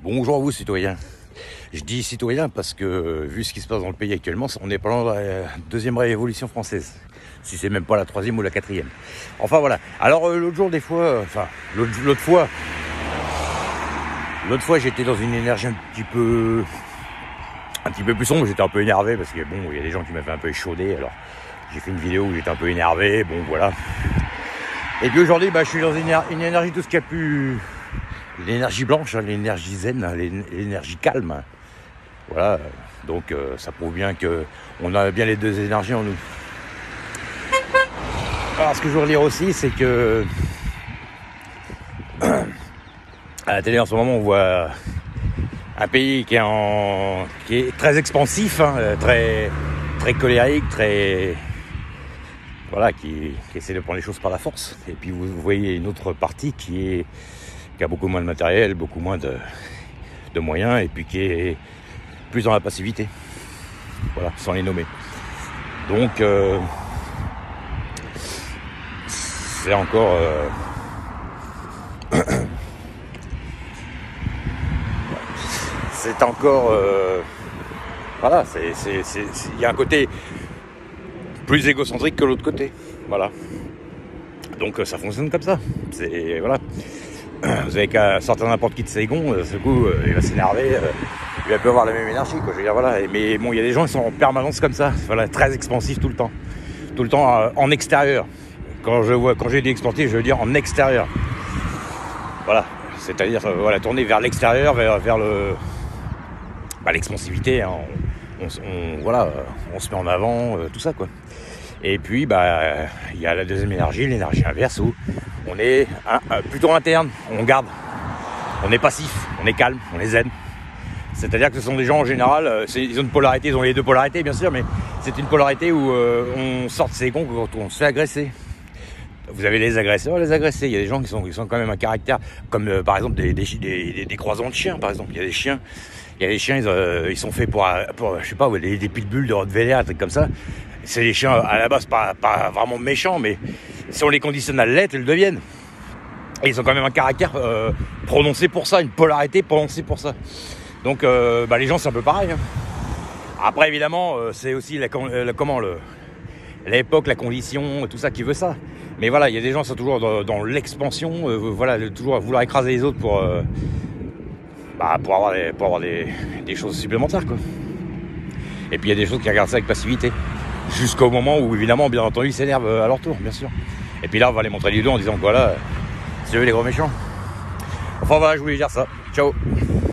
Bonjour à vous citoyens. Je dis citoyens parce que vu ce qui se passe dans le pays actuellement, on est pendant la deuxième révolution française. Si c'est même pas la troisième ou la quatrième. Enfin voilà. Alors l'autre jour l'autre fois j'étais dans une énergie un petit peu plus sombre. J'étais un peu énervé parce que bon, il y a des gens qui m'avaient un peu échaudé. Alors j'ai fait une vidéo où j'étais un peu énervé. Bon voilà. Et puis aujourd'hui, je suis dans une énergie tout ce qu'il y a plus. L'énergie blanche, l'énergie zen, l'énergie calme. Voilà, donc ça prouve bien qu'on a bien les deux énergies en nous. Alors ce que je veux dire aussi, c'est que à la télé en ce moment, on voit un pays qui est très expansif, très colérique, qui essaie de prendre les choses par la force. Et puis vous voyez une autre partie qui a beaucoup moins de matériel, beaucoup moins de moyens, et puis qui est plus dans la passivité. Voilà, sans les nommer. Donc, c'est encore... c'est encore... voilà, il y a un côté plus égocentrique que l'autre côté. Voilà. Donc, ça fonctionne comme ça. Voilà. Vous avez qu'à sortir n'importe qui de Saigon, ce coup, il va s'énerver, il va plus avoir la même énergie, quoi. Je veux dire, voilà. Mais bon, il y a des gens qui sont en permanence comme ça, voilà, très expansifs tout le temps en extérieur. Quand j'ai dit expansif, je veux dire en extérieur. Voilà, c'est-à-dire tourner vers l'extérieur, vers l'expansivité. Hein. On se met en avant, tout ça, quoi. Et puis, il y a la deuxième énergie, l'énergie inverse, où on est plutôt interne, on garde, on est passif, on est calme, on est zen. C'est-à-dire que ce sont des gens en général, ils ont une polarité, ils ont les deux polarités bien sûr, mais c'est une polarité où on sort de ses gonds quand on se fait agresser. Vous avez les agresseurs et les agressés. Il y a des gens qui sont quand même un caractère, comme par exemple des croisants de chiens, par exemple. Il y a des chiens, ils sont faits pour je sais pas, des pitbulls de Rottweiler, des trucs comme ça. C'est des chiens à la base pas vraiment méchants, mais si on les conditionne à l'être, ils le deviennent. Et ils ont quand même un caractère prononcé pour ça, une polarité prononcée pour ça. Donc les gens c'est un peu pareil. Hein. Après évidemment c'est aussi l'époque, la condition, tout ça qui veut ça. Mais voilà, il y a des gens qui sont toujours dans l'expansion, toujours à vouloir écraser les autres pour avoir des choses supplémentaires, quoi. Et puis il y a des choses qui regardent ça avec passivité. Jusqu'au moment où, évidemment, bien entendu, ils s'énervent à leur tour, bien sûr. Et puis là, on va les montrer les deux en disant que voilà, c'est eux les gros méchants. Enfin voilà, je voulais dire ça. Ciao.